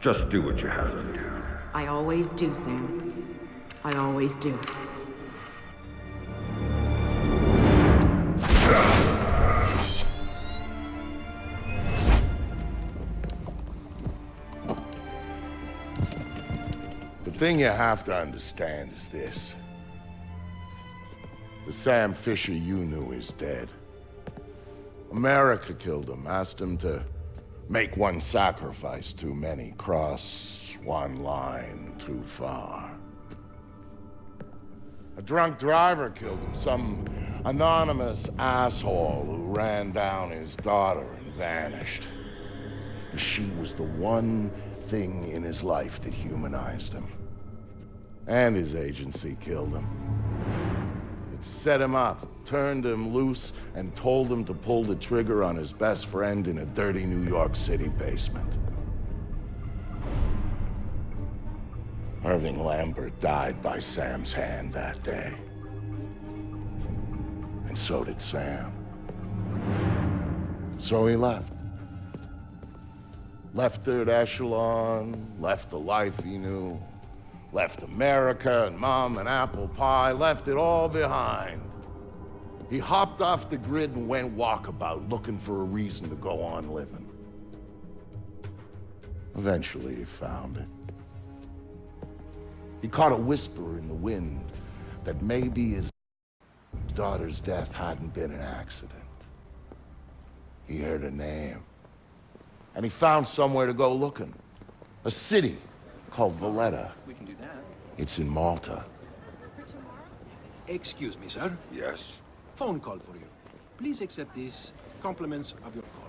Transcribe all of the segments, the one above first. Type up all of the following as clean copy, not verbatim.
Just do what you have to do. I always do, Sam. I always do. The thing you have to understand is this. The Sam Fisher you knew is dead. America killed him, asked him to make one sacrifice too many, cross one line too far. A drunk driver killed him, some anonymous asshole who ran down his daughter and vanished. She was the one thing in his life that humanized him. And his agency killed him. It set him up, turned him loose, and told him to pull the trigger on his best friend in a dirty New York City basement. Irving Lambert died by Sam's hand that day. And so did Sam. So he left. Left Third Echelon, left the life he knew, left America and Mom and apple pie, left it all behind. He hopped off the grid and went walkabout, looking for a reason to go on living. Eventually, he found it. He caught a whisper in the wind that maybe his daughter's death hadn't been an accident. He heard a name. And he found somewhere to go looking. A city called Valletta. We can do that. It's in Malta. Excuse me, sir. Yes? Phone call for you. Please accept this. Compliments of your call.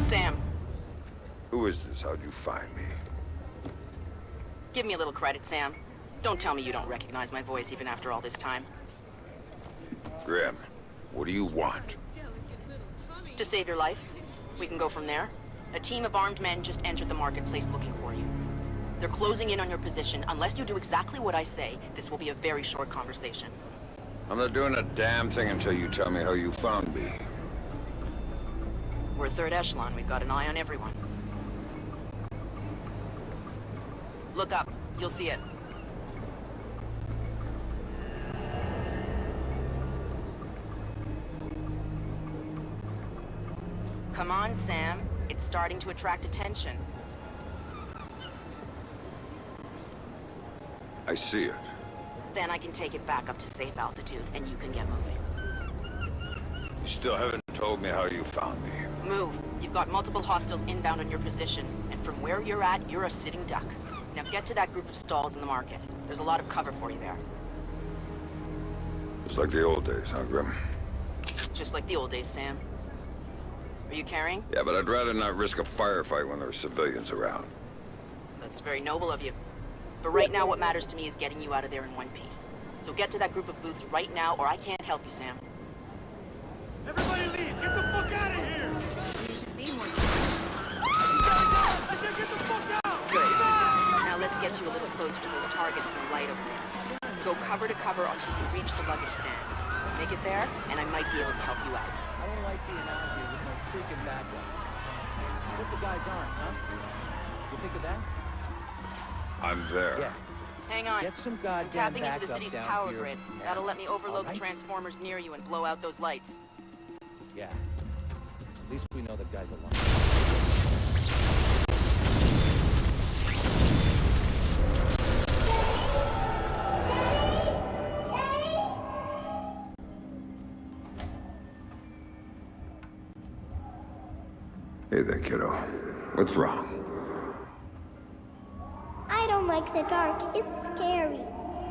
Sam, Who is this? How'd you find me? give me a little credit, Sam. Don't tell me you don't recognize my voice even after all this time. Grim, what do you want? To save your life. We can go from there. A team of armed men just entered the marketplace looking for you. They're closing in on your position. Unless you do exactly what I say, this will be a very short conversation. I'm not doing a damn thing until you tell me how you found me. We're Third Echelon. We've got an eye on everyone. Look up. You'll see it. Come on, Sam. It's starting to attract attention. I see it. Then I can take it back up to safe altitude, and you can get moving. You still haven't told me how you found me. Move. You've got multiple hostiles inbound on your position, and from where you're at, you're a sitting duck. Now get to that group of stalls in the market. There's a lot of cover for you there. It's like the old days, huh, Grim? Just like the old days, Sam. Are you carrying? Yeah, but I'd rather not risk a firefight when there are civilians around. That's very noble of you. But right now, what matters to me is getting you out of there in one piece. So get to that group of booths right now, or I can't help you, Sam. Everybody leave! Get the fuck out of here! You should be more. I said get the fuck out! Good. Now let's get you a little closer to those targets in the light over there. Go cover to cover until you reach the luggage stand. Make it there, and I might be able to help you out. I don't like being out here with no freaking backup. Put the guys on, huh? You think of that? I'm there. Yeah. Hang on. Get some I'm goddamn tapping into the backup city's down power here grid. now. That'll let me overload the Alright? transformers near you and blow out those lights. Yeah. At least we know the guys alive. Hey there, kiddo. What's wrong? I don't like the dark. It's scary.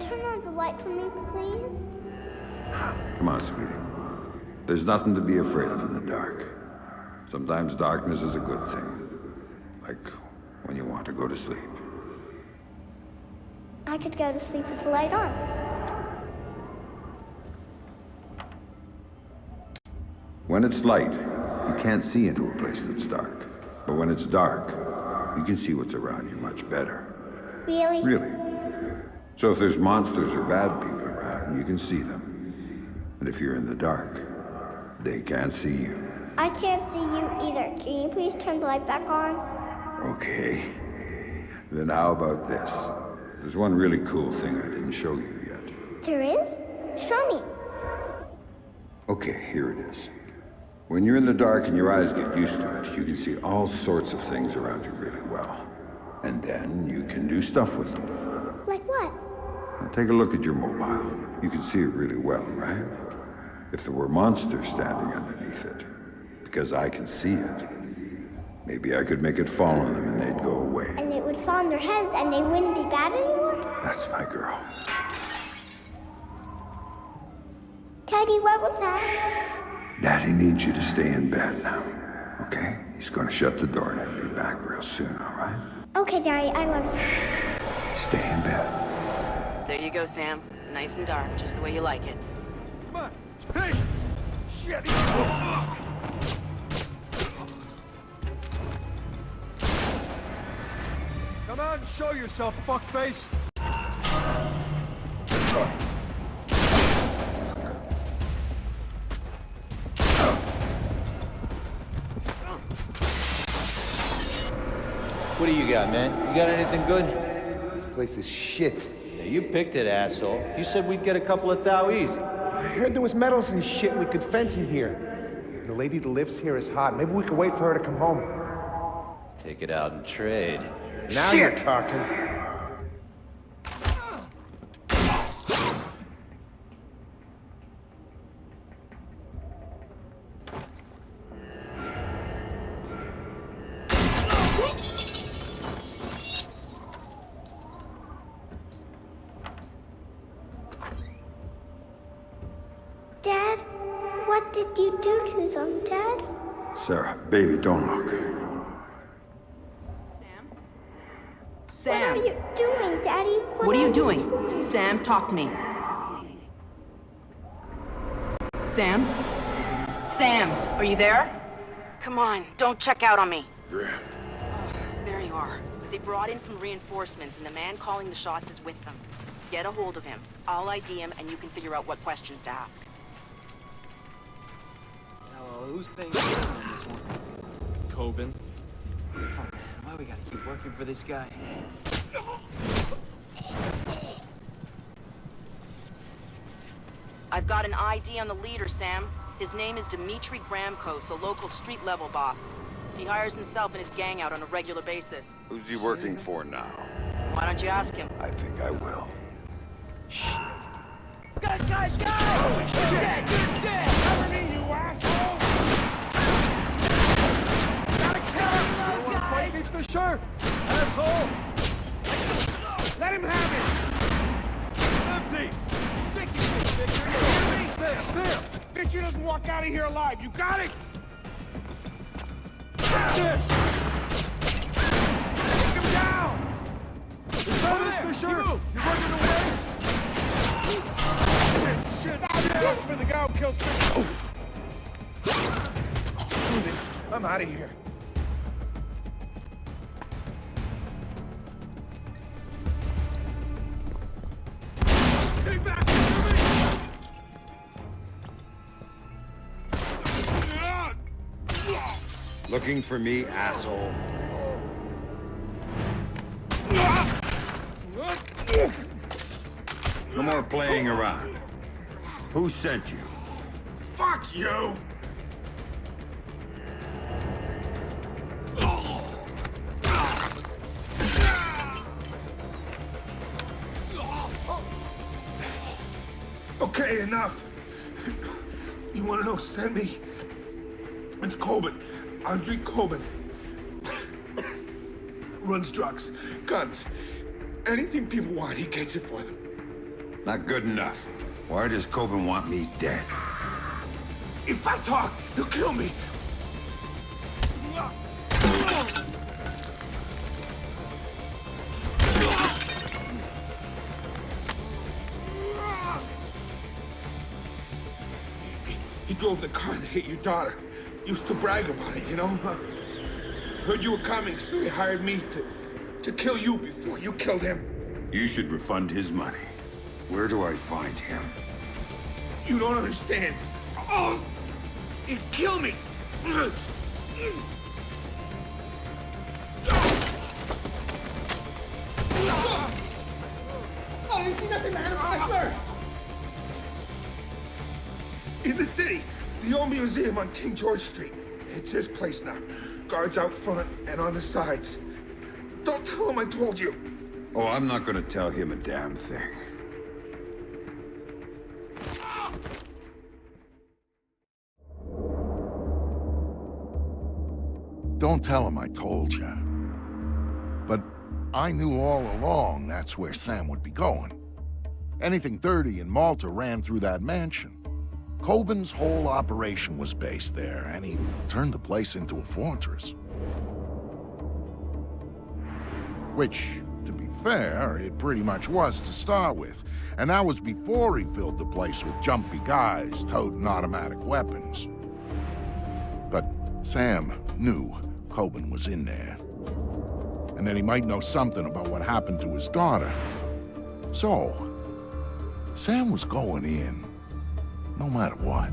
Turn on the light for me, please. Come on, sweetie. There's nothing to be afraid of in the dark. Sometimes darkness is a good thing. Like when you want to go to sleep. I could go to sleep with the light on. When it's light, you can't see into a place that's dark. But when it's dark, you can see what's around you much better. Really? Really. So if there's monsters or bad people around, you can see them. And if you're in the dark, They can't see you. I can't see you either. Can you please turn the light back on? Okay. Then how about this? There's one really cool thing I didn't show you yet. There is? Show me. Okay, here it is. When you're in the dark and your eyes get used to it, you can see all sorts of things around you really well. And then you can do stuff with them. Like what? Now take a look at your mobile. You can see it really well, right? If there were monsters standing underneath it, because I can see it, maybe I could make it fall on them and they'd go away. And it would fall on their heads and they wouldn't be bad anymore? That's my girl. Daddy, what was that? Daddy needs you to stay in bed now, okay? He's gonna shut the door and he'll be back real soon, all right? Okay, Daddy, I love you. Stay in bed. There you go, Sam. Nice and dark, just the way you like it. Come on. Hey! Shit! Come out and show yourself, fuckface! What do you got, man? You got anything good? This place is shit. Yeah, you picked it, asshole. You said we'd get a couple of thou easy. I heard there was metals and shit we could fence in here. The lady that lives here is hot. Maybe we could wait for her to come home. Take it out and trade. Now Shit. you're talking. Dad, what did you do to them, Dad? Sarah, baby, don't look. What are Sam, you doing, Daddy? what are you doing? Sam, talk to me. Sam? Sam, are you there? Come on, don't check out on me. Graham. There you are. They brought in some reinforcements, and the man calling the shots is with them. Get a hold of him. I'll ID him, and you can figure out what questions to ask. Now, who's paying attention on this one? Coben. Oh man, why we gotta keep working for this guy? I've got an ID on the leader, Sam. His name is Dimitri Gramkos, a local street-level boss. He hires himself and his gang out on a regular basis. Who's he working for now? Why don't you ask him? I think I will. Guys! Holy shit! Dead! Cover me, you asshole! Gotta kill him! You don't wanna fight me for sure, asshole! Let him have it! Empty! There! Bitch, doesn't walk out of here alive, you got it? This! Take him down! Over there! Fisher. You're running away! Shit! That's for the guy who kills Fisher! Do this. I'm out of here. Stay back! Looking for me, asshole? No more playing around. Who sent you? Fuck you! Okay, enough. You wanna know who sent me? It's Coben. Andre Coben. Runs drugs, guns, anything people want, he gets it for them. Not good enough. Why does Coben want me dead? If I talk, he'll kill me. He drove the car that hit your daughter. Used to brag about it, you know? Heard you were coming, so he hired me to kill you before you killed him. You should refund his money. Where do I find him? You don't understand. Oh! He'd kill me! I didn't see nothing, man. I swear. In the city, the old museum on King George Street. It's his place now. Guards out front and on the sides. Don't tell him I told you. Oh, I'm not gonna tell him a damn thing. Don't tell him I told you. But I knew all along that's where Sam would be going. Anything dirty in Malta ran through that mansion. Coben's whole operation was based there, and he turned the place into a fortress. Which, to be fair, it pretty much was to start with. And that was before he filled the place with jumpy guys toting automatic weapons. But Sam knew Coben was in there. And that he might know something about what happened to his daughter. So, Sam was going in, no matter what.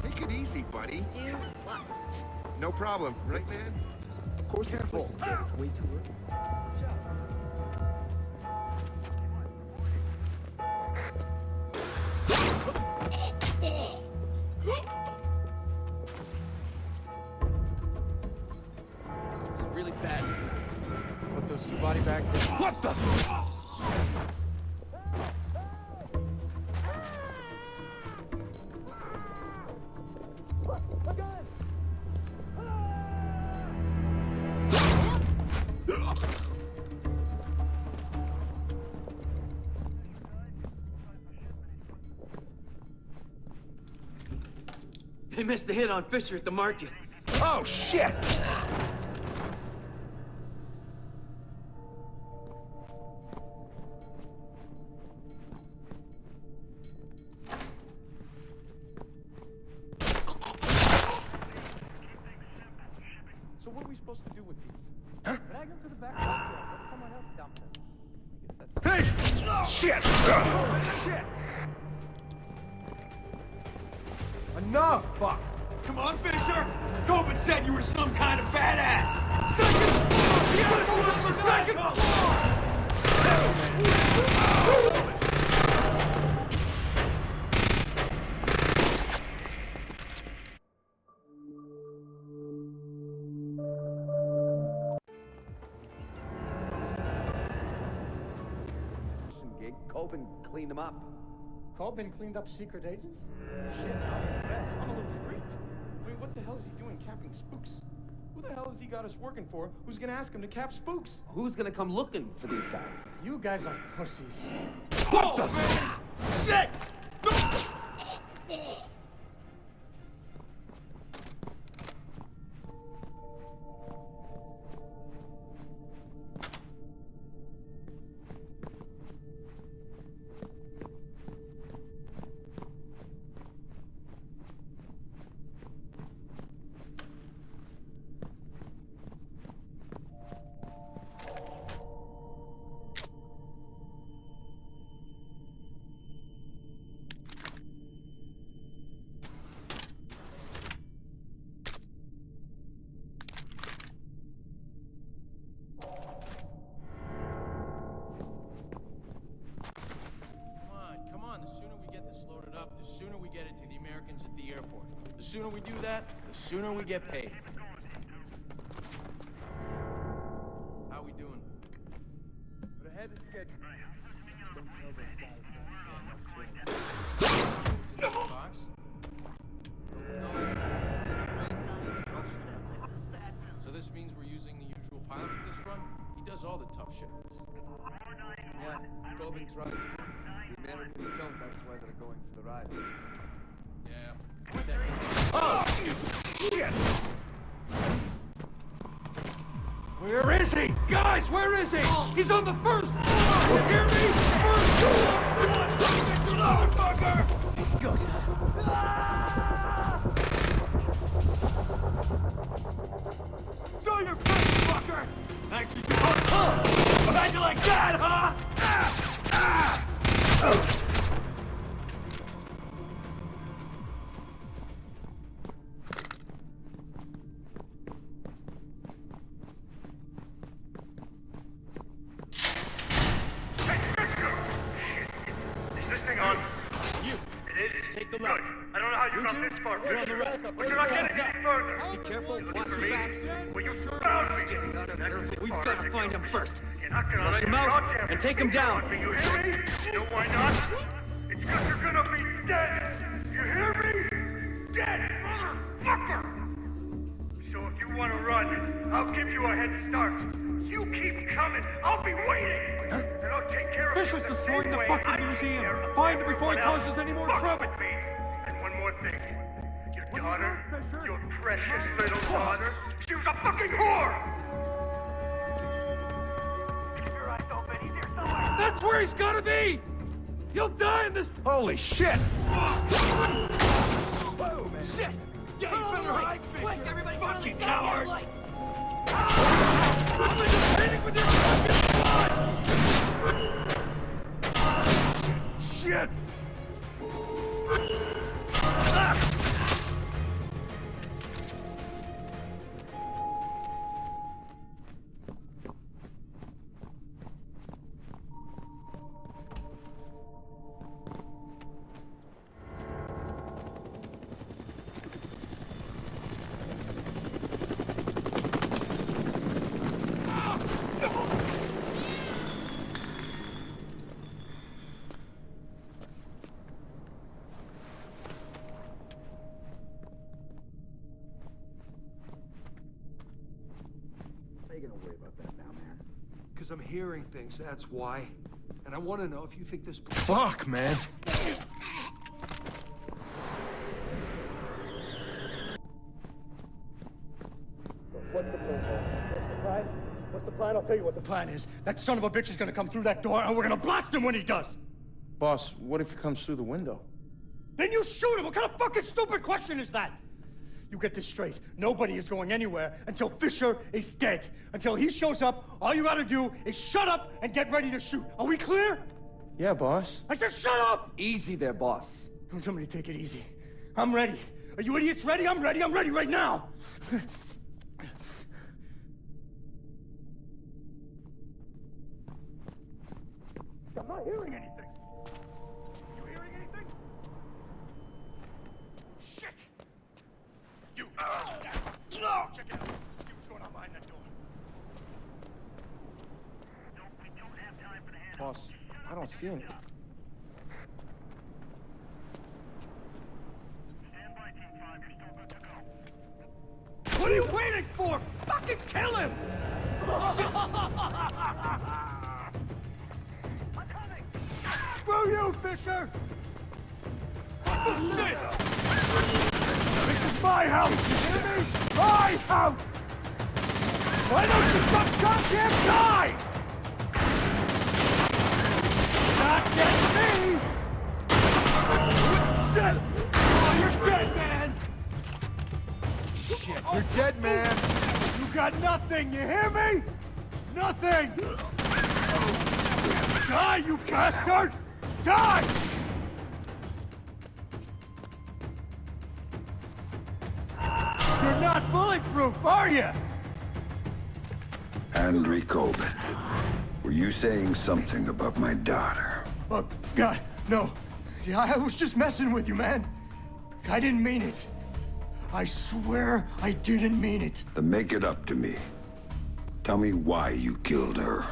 Take it easy, buddy. Do what? No problem, right, man? Of course, careful. Way too early. It's really bad. Put those 2 body bags in. What the? They missed the hit on Fisher at the market. Oh, shit! So what are we supposed to do with these? Huh? Drag them to the back of the truck. Let someone else dump them. I guess that's... Hey! Shit! Shit! Enough, fuck! Come on, Fisher! Coben said you were some kind of badass! Second floor! Yes, on the second Gig. Coben cleaned them up. Coben cleaned up secret agents? Shit, I'm impressed. I'm a little freaked. I mean, what the hell is he doing capping spooks? Who the hell has he got us working for? Who's gonna ask him to cap spooks? Who's gonna come looking for these guys? You guys are pussies. What the? Shit! The sooner we get it to the Americans at the airport. The sooner we do that, the sooner we get paid. ahead of schedule. Don't tell those guys that. It's in the box. So this means we're using the usual pilot for this run? He does all the tough shipments. Yeah, Coben trusts him. The Americans don't, that's why they're going for the ride. Yeah. Where is he? Guys, where is he? He's on the first floor! You hear me? First floor! Motherfucker! Let's go. Show your face, fucker! Anxious to How'd you like that, huh? Is this thing on? You! It is? Take the Good. left. I don't know how you got this far. You're on the right. But you're not getting any further. Be careful, You watch looking for your me? backs. Well, you found me. We've got to find him first. You're not gonna Flush let him your out goddamn and take him finger down. on me, you hear me? You know why not? It's because you're gonna be dead. You hear me? Dead, motherfucker! So if you want to run, I'll give you a head start. You keep coming. I'll be waiting. And I'll take care of you Fisher's the destroying same the way fucking I museum. care of Find him before he everyone causes any more else. Fuck trouble. with me. And one more thing. Your daughter, your precious little daughter, she was a fucking whore! Keep your eyes open. He's here somewhere. That's where he's gotta be! He'll die in this. Holy shit! Shit! Yeah, you better hide, quick! Everybody get on the goddamn lights! I'm hitting with this fucking blood! Shit! Because I'm hearing things, that's why. And I want to know if you think this... Fuck, man! What's the plan? What's the plan? I'll tell you what the plan is. That son of a bitch is gonna come through that door, and we're gonna blast him when he does! Boss, what if he comes through the window? Then you shoot him! What kind of fucking stupid question is that? You get this straight. Nobody is going anywhere until Fisher is dead. Until he shows up, all you gotta do is shut up and get ready to shoot. Are we clear? Yeah, boss. I said shut up! Easy there, boss. Don't tell me to take it easy. I'm ready. Are you idiots ready? I'm ready. I'm ready right now. I'm not hearing anything. You hearing anything? Shit! You. Check it out. See what's going on behind that door. We don't have time for the handoff. Boss, I don't see anything. Stand by, Team 5. You're still good to go. What are you waiting for? Fucking kill him! Screw you, Fisher! This is my house, you hear me? My house! Why don't you just goddamn die? Not get me! Dead! Oh, you're dead, man! Shit, you're dead, man! You got nothing, you hear me? Nothing! Die, you bastard! Die! You're not bulletproof, are you? Andre Coben, were you saying something about my daughter? Oh, God, no. Yeah, I was just messing with you, man. I didn't mean it. I swear I didn't mean it. Then make it up to me. Tell me why you killed her.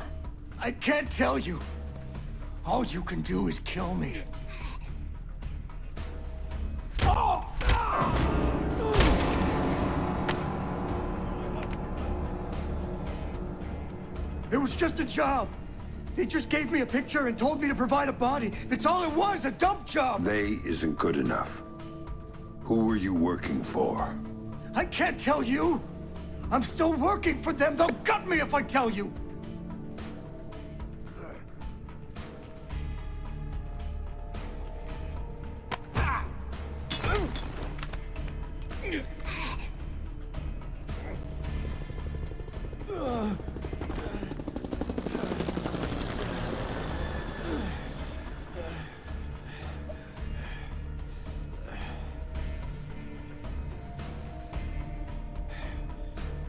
I can't tell you. All you can do is kill me. It was just a job. They just gave me a picture and told me to provide a body. That's all it was, a dump job. They isn't good enough. Who were you working for? I can't tell you. I'm still working for them. They'll gut me if I tell you.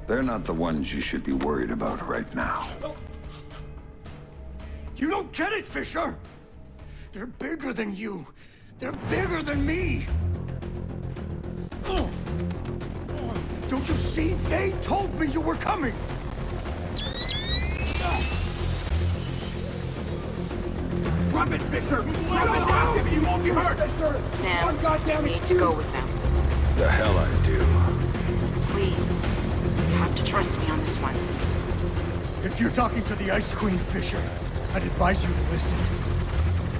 They're not the ones you should be worried about right now. You don't get it, Fisher! They're bigger than you. They're bigger than me. Don't you see? They told me you were coming. Drop it, Fisher! Drop it now! You won't be hurt! Sam, you need to go with them. The hell I do. Please. You have to trust me on this one. If you're talking to the Ice Queen, Fisher, I'd advise you to listen.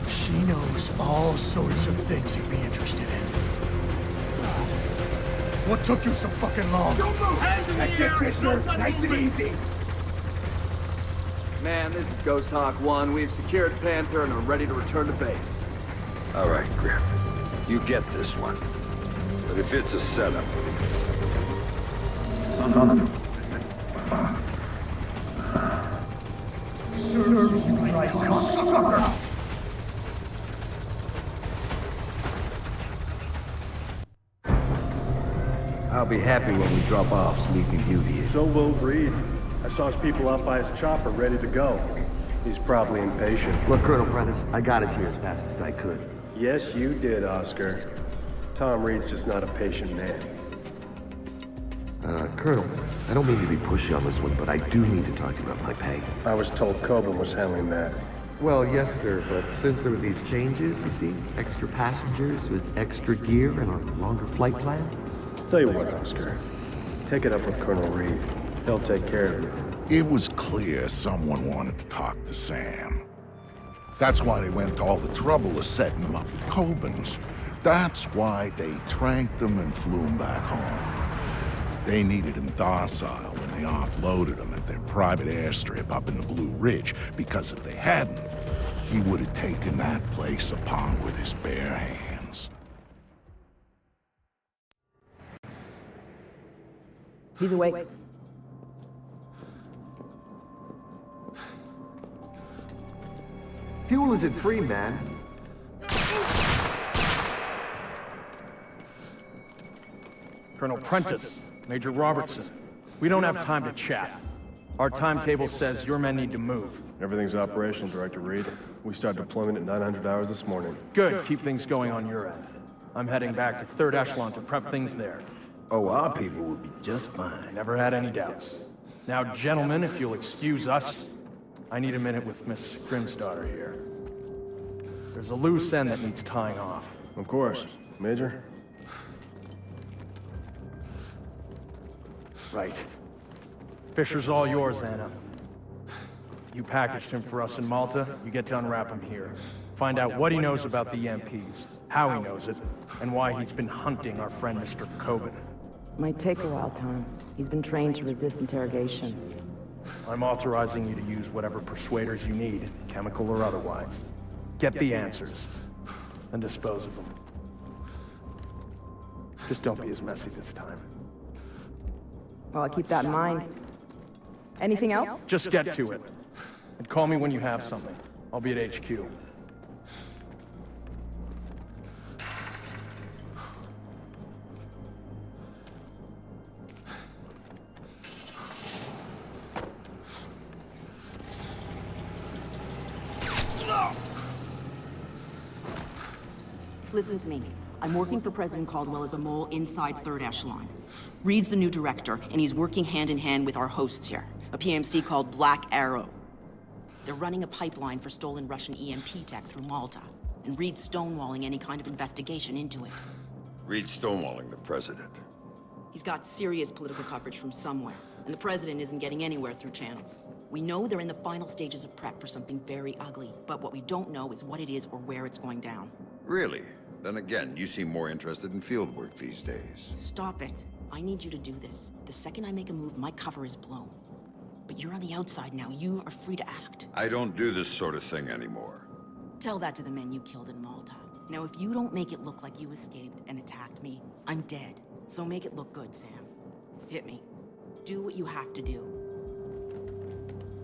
She knows all sorts of things you'd be interested in. What took you so fucking long? Don't move! Hands in the air! That's it, Fisher! Nice and easy! Man, this is Ghost Hawk 1. We've secured Panther and are ready to return to base. All right, Grim. You get this one. But if it's a setup... Son of a... I'll be happy when we drop off Sleeping Beauty. So will Reed. I saw his people out by his chopper ready to go. He's probably impatient. Look, Colonel Prentice, I got us here as fast as I could. Yes, you did, Oscar. Tom Reed's just not a patient man. Colonel, I don't mean to be pushy on this one, but I do need to talk to you about my pay. I was told Coben was handling that. Well, yes, sir, but since there were these changes, you see, extra passengers with extra gear and a longer flight plan. Tell you what, Oscar. Take it up with Colonel Reed. He'll take care of you. It was clear someone wanted to talk to Sam. That's why they went to all the trouble of setting him up with Coben's. That's why they tranked him and flew him back home. They needed him docile when they offloaded him at their private airstrip up in the Blue Ridge, because if they hadn't, he would have taken that place upon with his bare hands. He's awake. Fuel isn't free, man. Colonel Prentice, Major Robertson, we don't have time to chat. Our timetable says your men need to move. Everything's operational, Director Reed. We start deployment at 900 hours this morning. Good, keep things going on your end. I'm heading back to 3rd Echelon to prep things there. Oh, our people will be just fine. Never had any doubts. Now, gentlemen, if you'll excuse us, I need a minute with Miss Grimstar here. There's a loose end that needs tying off. Of course. Major? Right. Fisher's all yours, Anna. You packaged him for us in Malta, you get to unwrap him here. Find out what he knows about the EMPs, how he knows it, and why he's been hunting our friend Mr. Coben. Might take a while, Tom. He's been trained to resist interrogation. I'm authorizing you to use whatever persuaders you need, chemical or otherwise. Get the answers, and dispose of them. Just don't be as messy this time. Well, I'll keep that in mind. Anything else? Just get to it. And call me when you have something. I'll be at HQ. Listen to me. I'm working for President Caldwell as a mole inside 3rd Echelon. Reed's the new director, and he's working hand in hand with our hosts here, a PMC called Black Arrow. They're running a pipeline for stolen Russian EMP tech through Malta, and Reed's stonewalling any kind of investigation into it. Reed's stonewalling the president. He's got serious political coverage from somewhere, and the president isn't getting anywhere through channels. We know they're in the final stages of prep for something very ugly, but what we don't know is what it is or where it's going down. Really? Then again, you seem more interested in field work these days. Stop it. I need you to do this. The second I make a move, my cover is blown. But you're on the outside now. You are free to act. I don't do this sort of thing anymore. Tell that to the men you killed in Malta. Now, if you don't make it look like you escaped and attacked me, I'm dead. So make it look good, Sam. Hit me. Do what you have to do.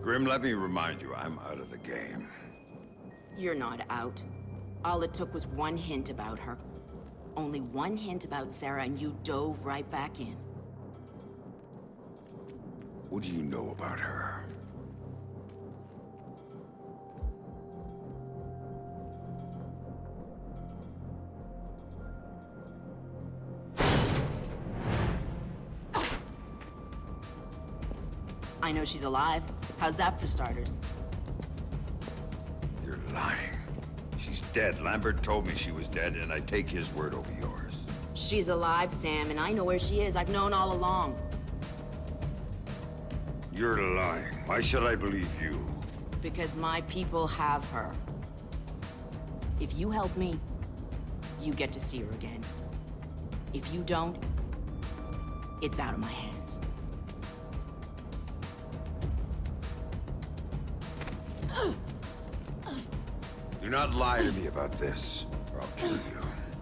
Grim, let me remind you, I'm out of the game. You're not out. All it took was one hint about her. Only one hint about Sarah, and you dove right back in. What do you know about her? I know she's alive. How's that for starters? You're lying. She's dead. Lambert told me she was dead, and I take his word over yours. She's alive, Sam, and I know where she is. I've known all along. You're lying. Why should I believe you? Because my people have her. If you help me, you get to see her again. If you don't, it's out of my hands. Do not lie to me about this, or I'll kill you.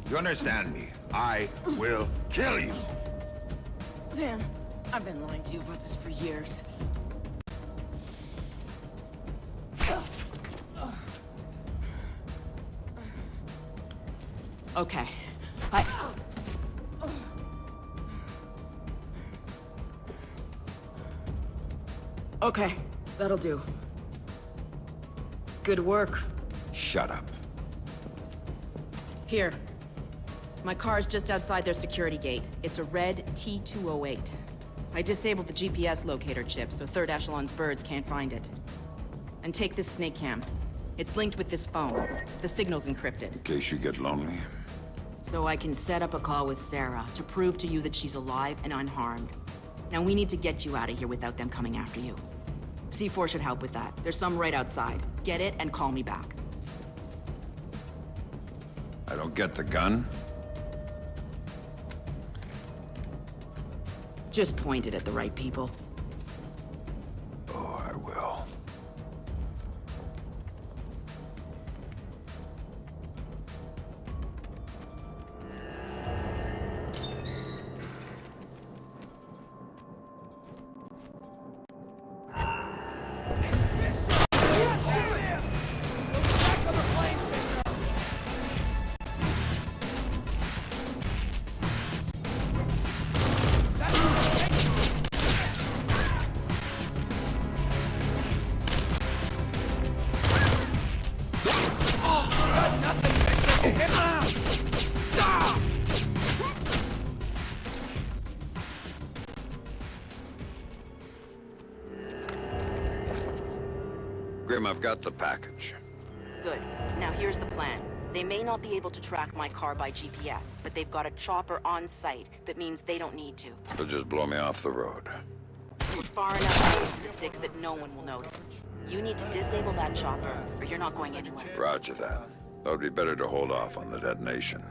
You understand me? I will kill you! Sam, I've been lying to you about this for years. Okay. Okay, that'll do. Good work. Shut up. Here. My car's just outside their security gate. It's a red T-208. I disabled the GPS locator chip, so third echelon's birds can't find it. And take this snake cam. It's linked with this phone. The signal's encrypted. In case you get lonely. So I can set up a call with Sarah to prove to you that she's alive and unharmed. Now we need to get you out of here without them coming after you. C4 should help with that. There's some right outside. Get it and call me back. I don't get the gun. Just point it at the right people. Oh, I will. Grim, I've got the package. Good. Now here's the plan. They may not be able to track my car by GPS, but they've got a chopper on site. That means they don't need to. They'll just blow me off the road. We're far enough out into the sticks that no one will notice. You need to disable that chopper, or you're not going anywhere. Roger that. That would be better to hold off on the detonation.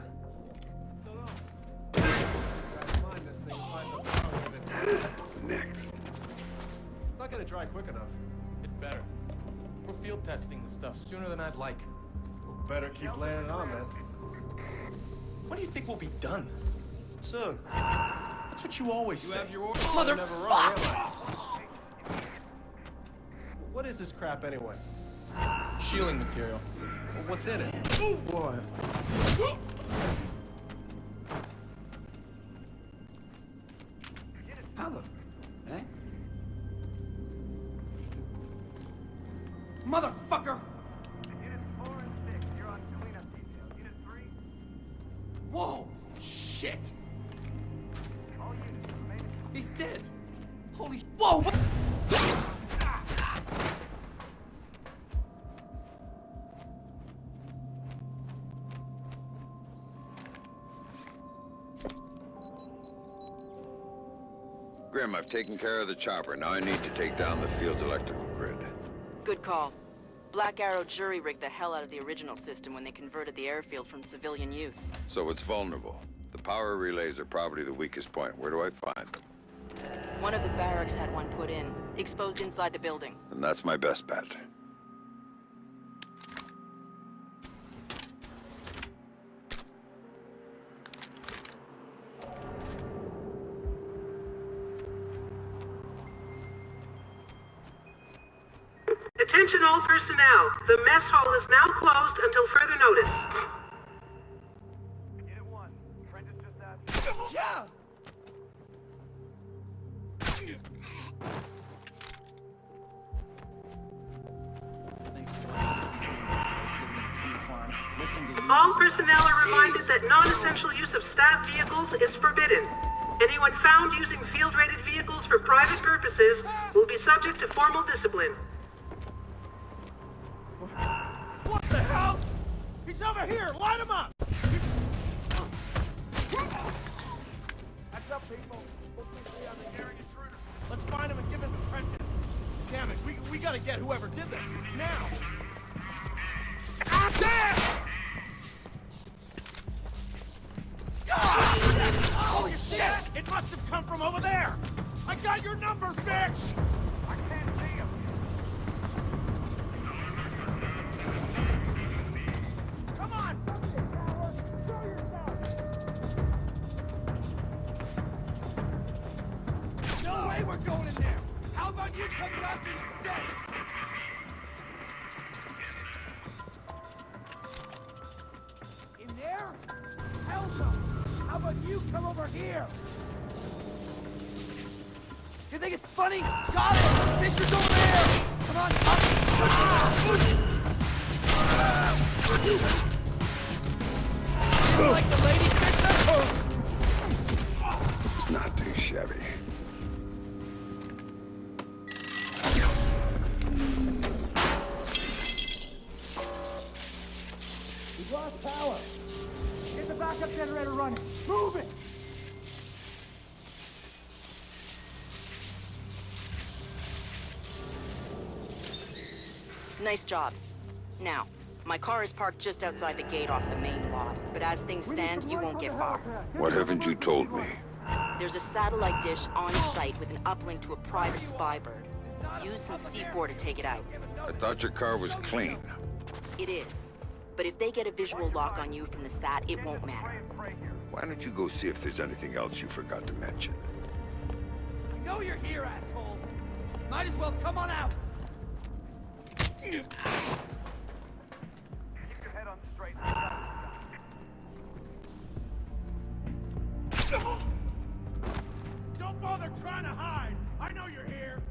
Next. It's not gonna dry quick enough. It better. We're field testing the stuff sooner than I'd like. Well, better keep laying it on, man. When do you think we'll be done? Soon. That's what you always say. You have your orders. Mother never wrong, am I? What is this crap anyway? Shielding material. Well, what's in it? Oh boy. How the... Eh? Motherfucker! Units 4 and 6, you're on cleanup detail. Unit 3? Whoa! Shit! All units remain... He's dead! Holy... Whoa! What? Grim, I've taken care of the chopper. Now I need to take down the field's electrical grid. Good call. Black Arrow jury-rigged the hell out of the original system when they converted the airfield from civilian use. So it's vulnerable. The power relays are probably the weakest point. Where do I find them? One of the barracks had one put in, exposed inside the building. And that's my best bet. Attention all personnel. The mess hall is now closed until further notice. Yeah! All personnel are reminded that non-essential use of staff vehicles is forbidden. Anyone found using field-rated vehicles for private purposes will be subject to formal discipline. What the hell? He's over here! Line him up! Heads up, people. Let's find him and give him an apprentice. Damn it, we gotta get whoever did this, now! Ah, damn! Holy shit! It must have come from over there! I got your number, bitch! I can't see him. Come on! Show yourself! No way we're going in there! How about you come back instead? In there? Hell no! How about you come over here? You think it's funny? Got it! Fisher's over there! Come on, up! You like the lady Fisher? It's not too shabby. We've lost power. Get the backup generator running. Move it! Nice job. Now, my car is parked just outside the gate off the main lot, but as things stand, you won't get far. What haven't you told me? There's a satellite dish on site with an uplink to a private spy bird. Use some C4 to take it out. I thought your car was clean. It is. But if they get a visual lock on you from the sat, it won't matter. Why don't you go see if there's anything else you forgot to mention? I know you're here, asshole. Might as well come on out. Keep your head on straight. Don't bother trying to hide! I know you're here!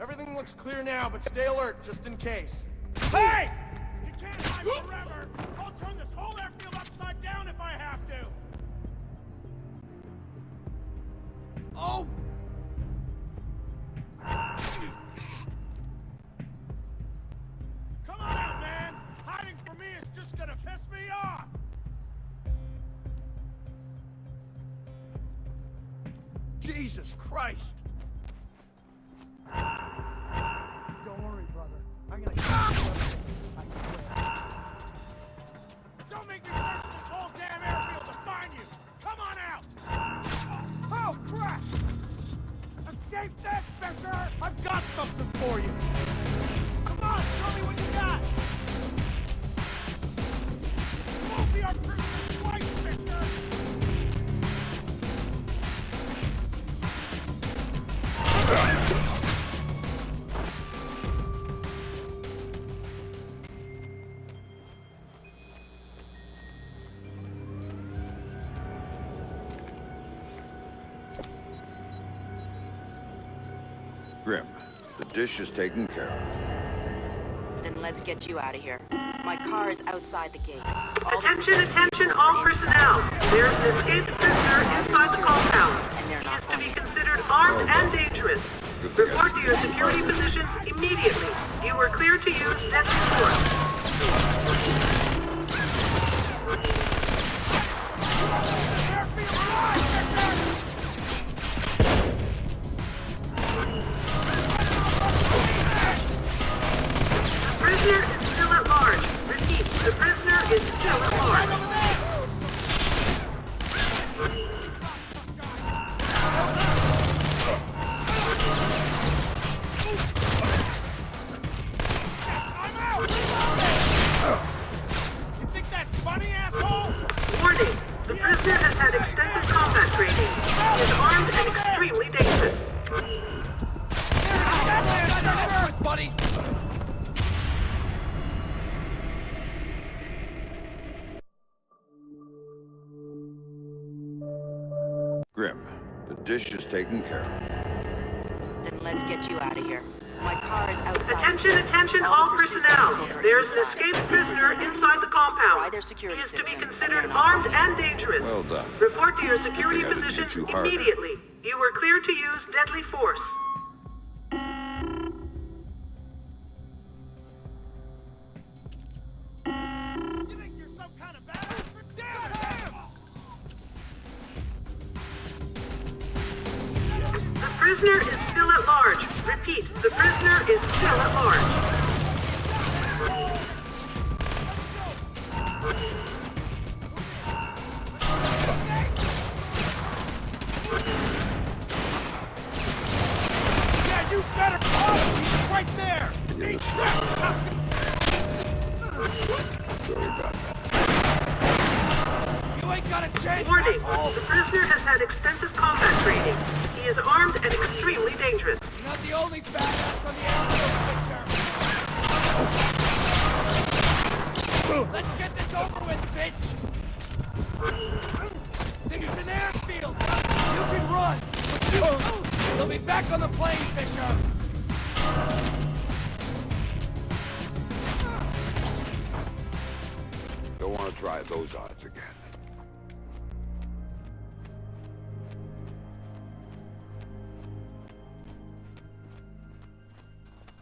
Everything looks clear now, but stay alert, just in case. Hey! You can't hide forever! I'll turn this whole airfield upside down if I have to! Oh! Come on out, man! Hiding from me is just gonna piss me off! Jesus Christ! Don't worry, brother. I'm gonna Don't make me search this whole damn airfield to find you! Come on out! Oh, crap! Escape this, Fisher! I've got something for you! Come on, show me what you got! You won't be our prisoner twice, Victor! Grim, the dish is taken care of. Then let's get you out of here. My car is outside the gate. Attention, all personnel. There is an escaped prisoner inside the compound. He is to be considered armed and dangerous. Report to your security positions immediately. You are clear to use next report. buddy. Grim, the dish is taken care of. Then let's get you out of here. My car is outside. Attention, attention, all personnel. There's an escaped prisoner inside the compound. He is to be considered armed and dangerous. Well done. Report to your security I think I didn't positions hit you harder. immediately. You were cleared to use deadly force. The prisoner is still at large. Repeat, the prisoner is still at large. Yeah, you better call him. He's right there. He's Sorry about that. You ain't got a chance. Warning, the prisoner has had extensive combat training. He is armed and extremely dangerous. You're not the only badass on the airfield, Let's get this over with, bitch! This is an airfield! You can run! You'll be back on the plane, Fisher! Don't want to try those odds again.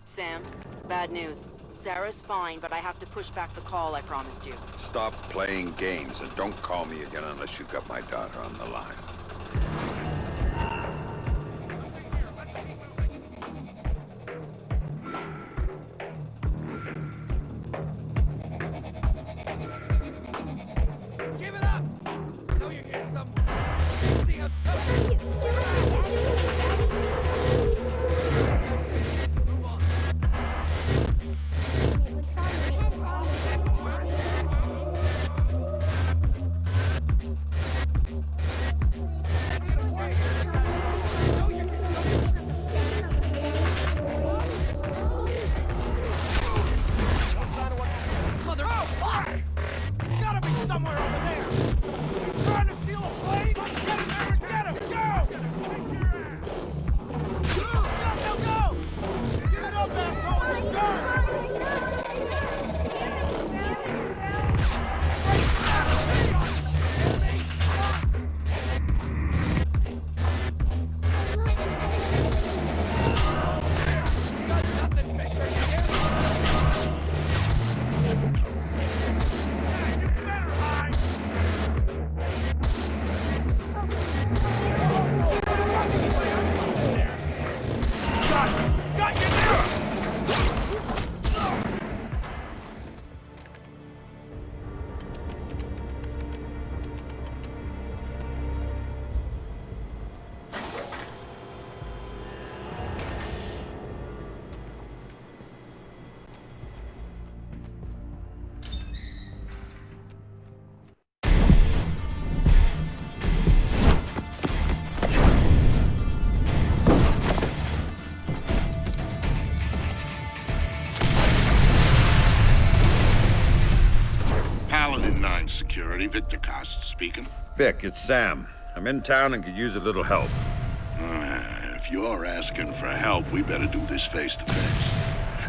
Sam, bad news. Sarah's fine, but I have to push back the call I promised you. Stop playing games and don't call me again unless you've got my daughter on the line. Give it up! I know you're here somewhere. See how tough you are. Move on. Mother... Oh, fuck! He's gotta be somewhere over there! Trying to steal a plane? Get in there and get him! Go! Go, go, go! Give it up, asshole! Go! You got nothing, Fisher, you hear me? Got you there! Paladin 9 Security, Victor Cost speaking. Vic, it's Sam. I'm in town and could use a little help. If you're asking for help, we better do this face to face.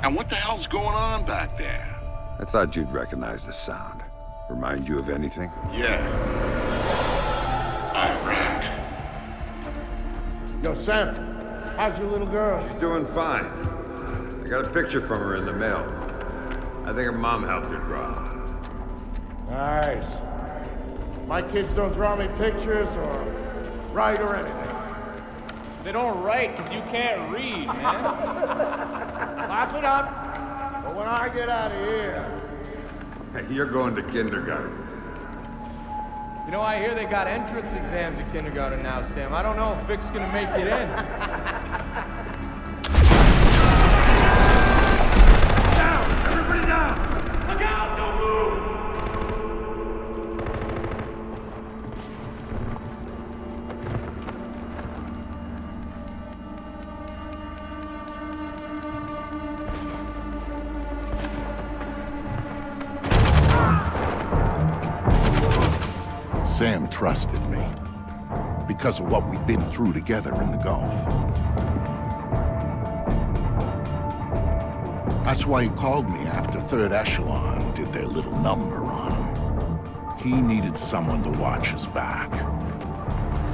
And what the hell's going on back there? I thought you'd recognize the sound. Remind you of anything? Yeah. Iraq. Yo, Sam, how's your little girl? She's doing fine. I got a picture from her in the mail. I think her mom helped her draw. Nice. My kids don't draw me pictures or write or anything. They don't write because you can't read, man. Laugh it up. But when I get out of here... Hey, you're going to kindergarten. You know, I hear they got entrance exams at kindergarten now, Sam. I don't know if Vic's gonna make it in. Down! Everybody down! Look out! Don't move! Sam trusted me because of what we'd been through together in the Gulf. That's why he called me after Third Echelon did their little number on him. He needed someone to watch his back.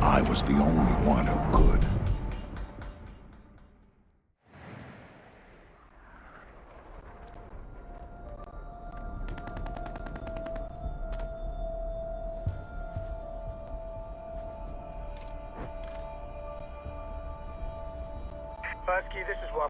I was the only one who could. Husky, this is Walker.